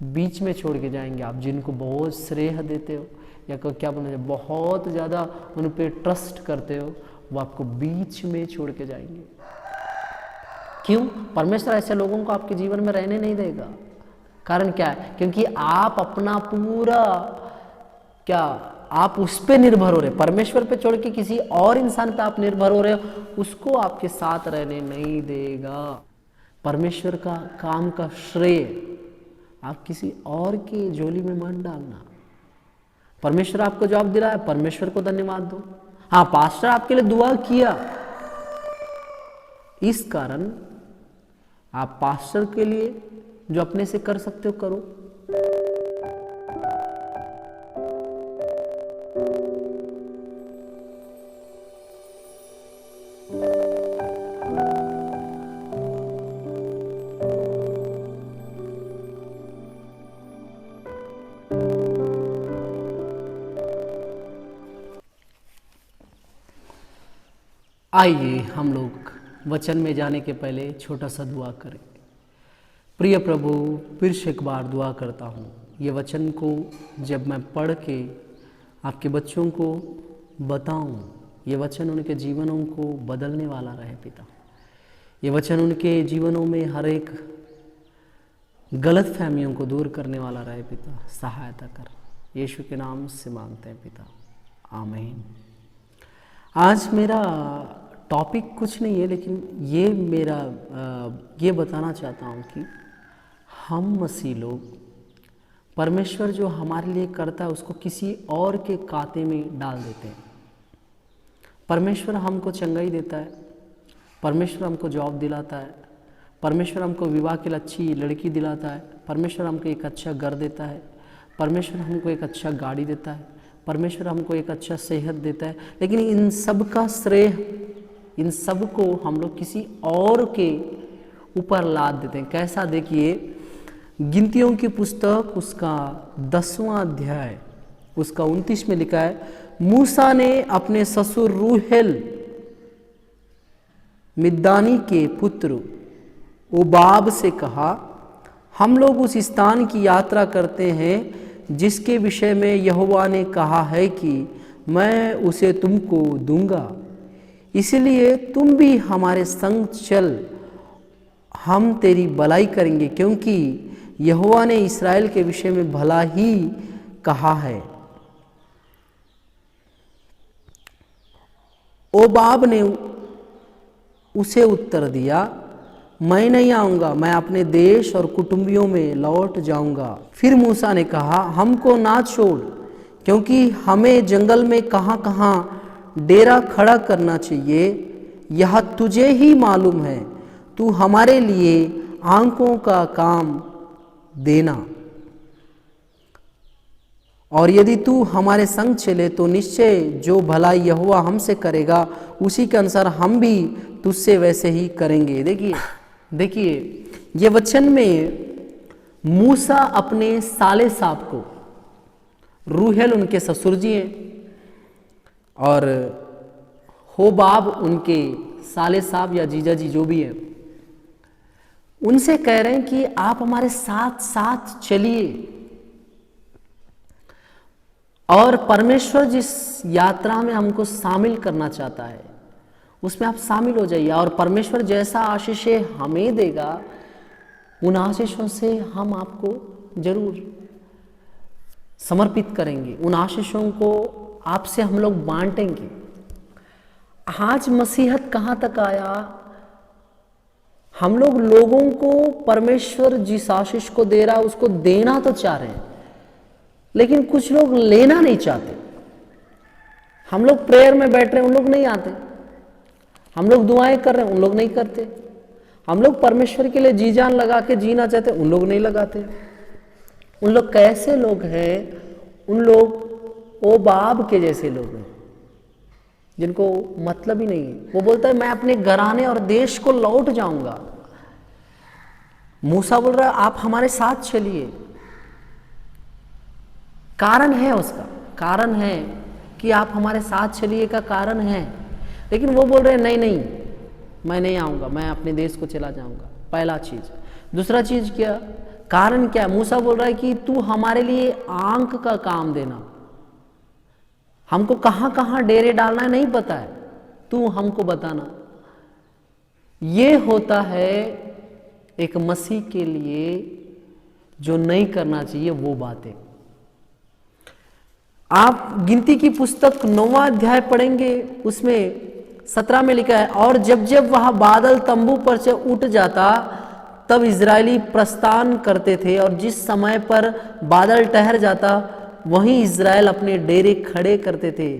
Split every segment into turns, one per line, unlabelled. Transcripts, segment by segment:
बीच में छोड़ के जाएंगे। आप जिनको बहुत श्रेय देते हो या क्या बोलना चाहिए, बहुत ज़्यादा उन पर ट्रस्ट करते हो, वो आपको बीच में छोड़ के जाएंगे। क्यों? परमेश्वर ऐसे लोगों को आपके जीवन में रहने नहीं देगा। कारण क्या है? क्योंकि आप अपना पूरा आप उस पे निर्भर हो रहे, परमेश्वर पे छोड़ के किसी और इंसान पे आप निर्भर हो रहे हो, उसको आपके साथ रहने नहीं देगा। परमेश्वर का काम का श्रेय आप किसी और के झोली में मत डालना। परमेश्वर आपको जॉब दिलाया, परमेश्वर को धन्यवाद दो। हाँ, पास्टर आपके लिए दुआ किया, इस कारण आप पास्टर के लिए जो अपने से कर सकते हो करो। आइए हम लोग वचन में जाने के पहले छोटा सा दुआ करें। प्रिय प्रभु, फिर से एक बार दुआ करता हूँ, ये वचन को जब मैं पढ़ के आपके बच्चों को बताऊँ, ये वचन उनके जीवनों को बदलने वाला रहे पिता। ये वचन उनके जीवनों में हर एक गलत फहमियों को दूर करने वाला रहे पिता। सहायता कर, यीशु के नाम से मांगते हैं पिता, आमीन। आज मेरा टॉपिक कुछ नहीं है, लेकिन ये मेरा ये बताना चाहता हूँ कि हम मसीह लोग परमेश्वर जो हमारे लिए करता है उसको किसी और के खाते में डाल देते हैं। परमेश्वर हमको चंगाई देता है, परमेश्वर हमको जॉब दिलाता है, परमेश्वर हमको विवाह के लिए अच्छी लड़की दिलाता है, परमेश्वर हमको एक अच्छा घर देता है, परमेश्वर हमको एक अच्छा गाड़ी देता है, परमेश्वर हमको एक अच्छा सेहत देता है। लेकिन इन सब का श्रेय, इन सब को हम लोग किसी और के ऊपर लाद देते हैं। कैसा? देखिए, गिनतियों की पुस्तक उसका 10वां अध्याय उसका 29 में लिखा है, मूसा ने अपने ससुर रूहेल मिद्दानी के पुत्र ओबाब से कहा, हम लोग उस स्थान की यात्रा करते हैं जिसके विषय में यहोवा ने कहा है कि मैं उसे तुमको दूंगा, इसलिए तुम भी हमारे संग चल, हम तेरी भलाई करेंगे, क्योंकि यहोवा ने इस्राएल के विषय में भला ही कहा है। ओबाब ने उसे उत्तर दिया, मैं नहीं आऊँगा, मैं अपने देश और कुटुंबियों में लौट जाऊँगा। फिर मूसा ने कहा, हमको ना छोड़, क्योंकि हमें जंगल में कहाँ कहाँ डेरा खड़ा करना चाहिए, यह तुझे ही मालूम है, तू हमारे लिए आंखों का काम देना, और यदि तू हमारे संग चले तो निश्चय जो भलाई यहोवा हमसे करेगा उसी के अनुसार हम भी तुझसे वैसे ही करेंगे। देखिए ये वचन में मूसा अपने साले साहब को, रूहेल उनके ससुर जी हैं और होबाब उनके साले साहब या जीजा जी जो भी है, उनसे कह रहे हैं कि आप हमारे साथ साथ चलिए और परमेश्वर जिस यात्रा में हमको शामिल करना चाहता है उसमें आप शामिल हो जाइए, और परमेश्वर जैसा आशीषें हमें देगा उन आशीषों से हम आपको जरूर समर्पित करेंगे, उन आशीषों को आपसे हम लोग बांटेंगे। आज मसीहत कहाँ तक आया? हम लोग लोगों को परमेश्वर जिस आशीष को दे रहा है उसको देना तो चाह रहे हैं, लेकिन कुछ लोग लेना नहीं चाहते। हम लोग प्रेयर में बैठ रहे हैं, उन लोग नहीं आते। हम लोग दुआएं कर रहे हैं, उन लोग नहीं करते। हम लोग परमेश्वर के लिए जी जान लगा के जीना चाहते हैं, उन लोग नहीं लगाते। उन लोग कैसे लोग हैं? उन लोग ओबाब के जैसे लोग हैं जिनको मतलब ही नहीं है। वो बोलता है मैं अपने घराने और देश को लौट जाऊंगा। मूसा बोल रहा है आप हमारे साथ चलिए। कारण है, उसका कारण है कि आप हमारे साथ चलिए का कारण है, लेकिन वो बोल रहे हैं नहीं नहीं मैं नहीं आऊँगा, मैं अपने देश को चला जाऊँगा। पहला चीज़। दूसरा चीज़ क्या? कारण क्या है? मूसा बोल रहा है कि तू हमारे लिए आंख का काम देना, हमको कहाँ कहाँ डेरे डालना है नहीं पता है, तू हमको बताना। ये होता है एक मसीह के लिए जो नहीं करना चाहिए वो बातें। आप गिनती की पुस्तक 9वां अध्याय पढ़ेंगे, उसमें 17 में लिखा है, और जब जब वह बादल तंबू पर से उठ जाता तब इजरायली प्रस्थान करते थे, और जिस समय पर बादल ठहर जाता वहीं इजराइल अपने डेरे खड़े करते थे।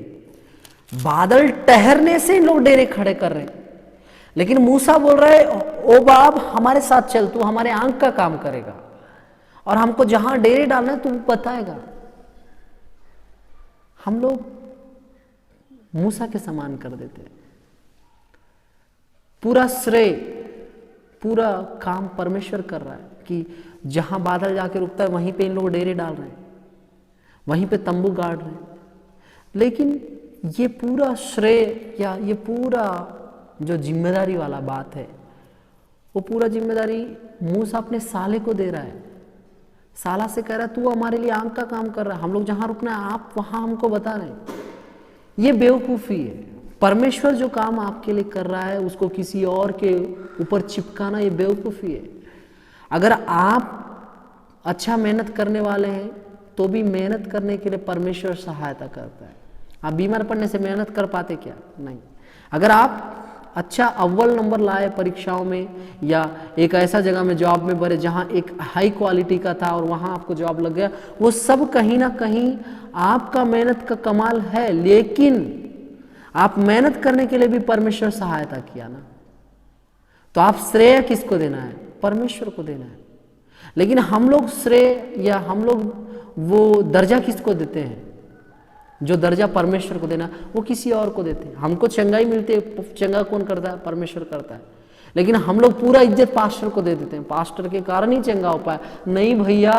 बादल ठहरने से इन लोग डेरे खड़े कर रहे हैं, लेकिन मूसा बोल रहा है ओ बाप हमारे साथ चल, तू हमारे आंख का काम करेगा और हमको जहां डेरे डालना है तू बताएगा। हम लोग मूसा के समान कर देते हैं, पूरा श्रेय पूरा काम परमेश्वर कर रहा है कि जहां बादल जाके रुकता है वहीं पे इन लोग डेरे डाल रहे हैं, वहीं पे तंबू गाड़ रहे हैं। लेकिन ये पूरा श्रेय या ये पूरा जो जिम्मेदारी वाला बात है वो पूरा जिम्मेदारी मूसा अपने साले को दे रहा है। साला से कह रहा है तू हमारे लिए आंख का काम कर रहा है, हम लोग जहां रुकना है आप वहां हमको बता रहे हैं। ये बेवकूफ़ी है। परमेश्वर जो काम आपके लिए कर रहा है उसको किसी और के ऊपर चिपकाना ये बेवकूफ़ी है। अगर आप अच्छा मेहनत करने वाले हैं तो भी मेहनत करने के लिए परमेश्वर सहायता करता है। आप बीमार पड़ने से मेहनत कर पाते क्या? नहीं। अगर आप अच्छा अव्वल नंबर लाए परीक्षाओं में या एक ऐसा जगह में जॉब में भरे जहां एक हाई क्वालिटी का था और वहां आपको जॉब लग गया, वो सब कहीं ना कहीं आपका मेहनत का कमाल है, लेकिन आप मेहनत करने के लिए भी परमेश्वर सहायता किया ना। तो आप श्रेय किसको देना है? परमेश्वर को देना है। लेकिन हम लोग श्रेय या हम लोग वो दर्जा किसको देते हैं? जो दर्जा परमेश्वर को देना वो किसी और को देते हैं। हमको चंगाई मिलती है, चंगा कौन करता है? परमेश्वर करता है। लेकिन हम लोग पूरा इज्जत पास्टर को दे देते हैं, पास्टर के कारण ही चंगा हो पाया। नहीं भैया,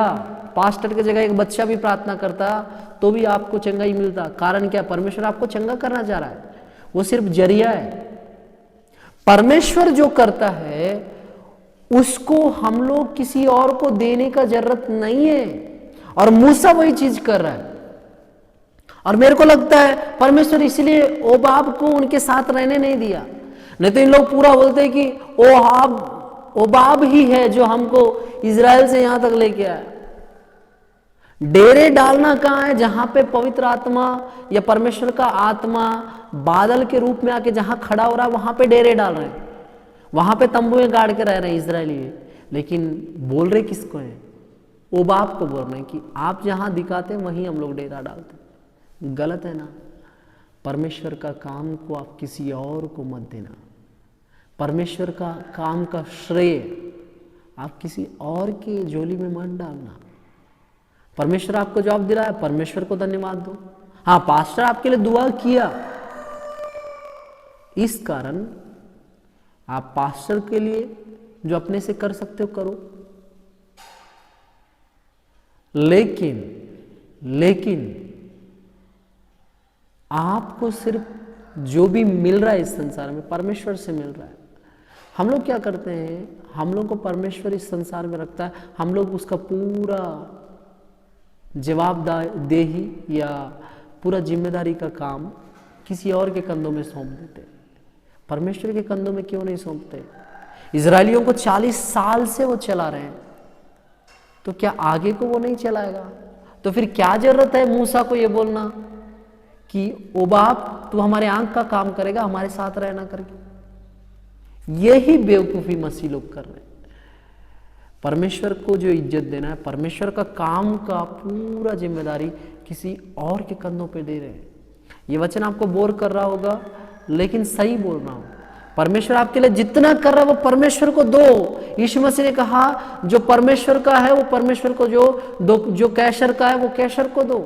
पास्टर की जगह एक बच्चा भी प्रार्थना करता तो भी आपको चंगा ही मिलता। कारण क्या? परमेश्वर आपको चंगा करना चाह रहा है, वो सिर्फ जरिया है। परमेश्वर जो करता है उसको हम लोग किसी और को देने का जरूरत नहीं है, और मूसा वही चीज कर रहा है। और मेरे को लगता है परमेश्वर इसलिए ओबाब को उनके साथ रहने नहीं दिया, नहीं तो इन लोग पूरा बोलते हैं कि ओबाब ही है जो हमको इजराइल से यहां तक लेके आया। डेरे डालना कहां है? जहां पे पवित्र आत्मा या परमेश्वर का आत्मा बादल के रूप में आके जहां खड़ा हो रहा है वहां पे डेरे डाल रहे हैं, वहां पे तंबुएं गाड़ के रह रहे हैं इजरायली। लेकिन बोल रहे किसको है? ओबाब को बोल रहे हैं कि आप जहां दिखाते वहीं हम लोग डेरा डालते। गलत है ना? परमेश्वर का काम को आप किसी और को मत देना। परमेश्वर का काम का श्रेय आप किसी और के झोली में मत डालना। परमेश्वर आपको जॉब दे रहा है, परमेश्वर को धन्यवाद दो। हाँ, पास्टर आपके लिए दुआ किया, इस कारण आप पास्टर के लिए जो अपने से कर सकते हो करो। लेकिन आपको सिर्फ जो भी मिल रहा है इस संसार में परमेश्वर से मिल रहा है। हम लोग क्या करते हैं? हम लोग को परमेश्वर इस संसार में रखता है, हम लोग उसका पूरा जवाबदेही या पूरा जिम्मेदारी का काम किसी और के कंधों में सौंप देते। परमेश्वर के कंधों में क्यों नहीं सौंपते? इजरायलियों को 40 साल से वो चला रहे हैं, तो क्या आगे को वो नहीं चलाएगा? तो फिर क्या जरूरत है मूसा को ये बोलना कि ओ बाप तू हमारे आंख का काम करेगा, हमारे साथ रहना करके? यही बेवकूफी मसीह लोग कर रहे हैं। परमेश्वर को जो इज्जत देना है, परमेश्वर का काम का पूरा जिम्मेदारी किसी और के कंधों पे दे रहे हैं। ये वचन आपको बोर कर रहा होगा, लेकिन सही बोल रहा हूं। परमेश्वर आपके लिए जितना कर रहा है वो परमेश्वर को दो। यीशु मसीह ने कहा जो परमेश्वर का है वो परमेश्वर को जो कैसर का है वो कैसर को दो।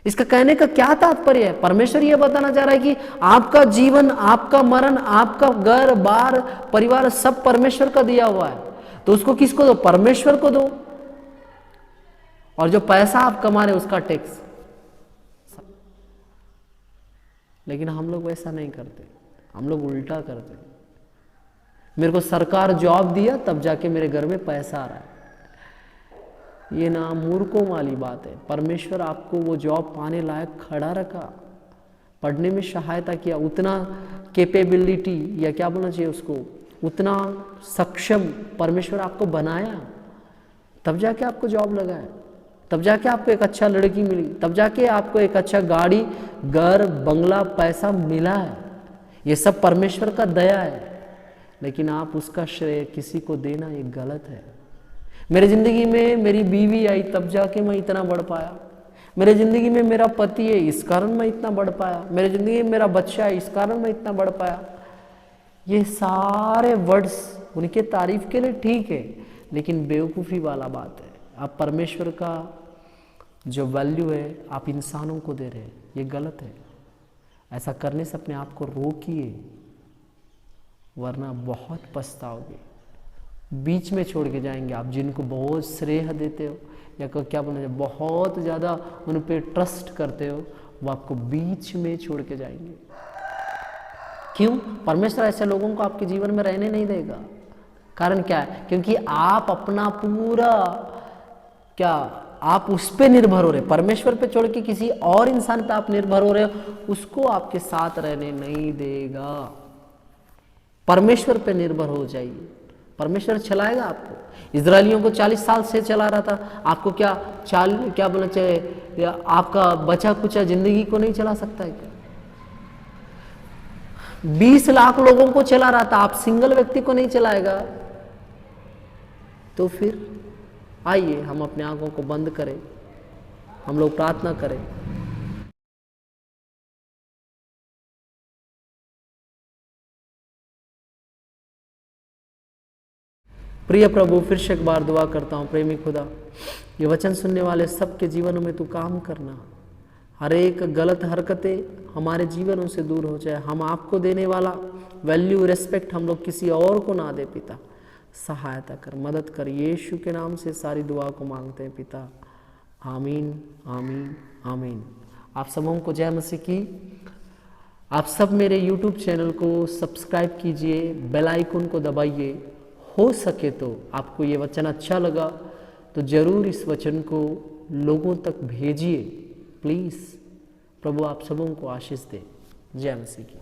इसका कहने का क्या तात्पर्य है? परमेश्वर यह बताना चाह रहा है कि आपका जीवन, आपका मरण, आपका घर बार परिवार सब परमेश्वर का दिया हुआ है, तो उसको किसको दो? परमेश्वर को दो। और जो पैसा आप कमा रहे उसका टैक्स। लेकिन हम लोग वैसा नहीं करते, हम लोग उल्टा करते। मेरे को सरकार जॉब दिया तब जाके मेरे घर में पैसा आ रहा है। ये ना मूर्खों वाली बात है। परमेश्वर आपको वो जॉब पाने लायक खड़ा रखा, पढ़ने में सहायता किया, उतना कैपेबिलिटी या क्या बोलना चाहिए उसको, उतना सक्षम परमेश्वर आपको बनाया, तब जाके आपको जॉब लगा है, तब जाके आपको एक अच्छा लड़की मिली, तब जाके आपको एक अच्छा गाड़ी, घर, बंगला, पैसा मिला है। ये सब परमेश्वर का दया है, लेकिन आप उसका श्रेय किसी को देना ये गलत है। मेरी ज़िंदगी में मेरी बीवी आई तब जाके मैं इतना बढ़ पाया, मेरे ज़िंदगी में मेरा पति है इस कारण मैं इतना बढ़ पाया, मेरे ज़िंदगी में मेरा बच्चा है इस कारण मैं इतना बढ़ पाया। ये सारे वर्ड्स उनके तारीफ के लिए ठीक है, लेकिन बेवकूफ़ी वाला बात है। आप परमेश्वर का जो वैल्यू है आप इंसानों को दे रहे हैं, ये गलत है। ऐसा करने से अपने आप को रोकिए, वरना बहुत पछताओगे, बीच में छोड़ के जाएंगे आप। जिनको बहुत श्रेय देते हो या क्या बोलना चाहिए, बहुत ज़्यादा उन पर ट्रस्ट करते हो, वो आपको बीच में छोड़ के जाएंगे। क्यों? परमेश्वर ऐसे लोगों को आपके जीवन में रहने नहीं देगा। कारण क्या है? क्योंकि आप अपना पूरा क्या आप उस पे निर्भर हो रहे, परमेश्वर पे छोड़ के किसी और इंसान पे आप निर्भर हो रहे हो, उसको आपके साथ रहने नहीं देगा। परमेश्वर पे निर्भर हो जाइए, परमेश्वर चलाएगा आपको। इजरायलियों को 40 साल से चला रहा था, आपको क्या बोलना चाहिए, आपका बचा कुचा जिंदगी को नहीं चला सकता है क्या? 20 लाख लोगों को चला रहा था, आप सिंगल व्यक्ति को नहीं चलाएगा? तो फिर आइए हम अपने आंखों को बंद करें, हम लोग प्रार्थना करें। प्रिय प्रभु, फिर से एक बार दुआ करता हूँ, प्रेमी खुदा, ये वचन सुनने वाले सबके जीवनों में तू काम करना, हर एक गलत हरकतें हमारे जीवनों से दूर हो जाए, हम आपको देने वाला वैल्यू रिस्पेक्ट हम लोग किसी और को ना दे। पिता सहायता कर, मदद कर, यीशु के नाम से सारी दुआ को मांगते हैं पिता, आमीन आमीन आमीन। आप सबों को जय मसीह की। आप सब मेरे YouTube चैनल को सब्सक्राइब कीजिए, बेल आइकन को दबाइए। हो सके तो आपको ये वचन अच्छा लगा तो ज़रूर इस वचन को लोगों तक भेजिए प्लीज़। प्रभु आप सबों को आशीष दे। जय मसीह की।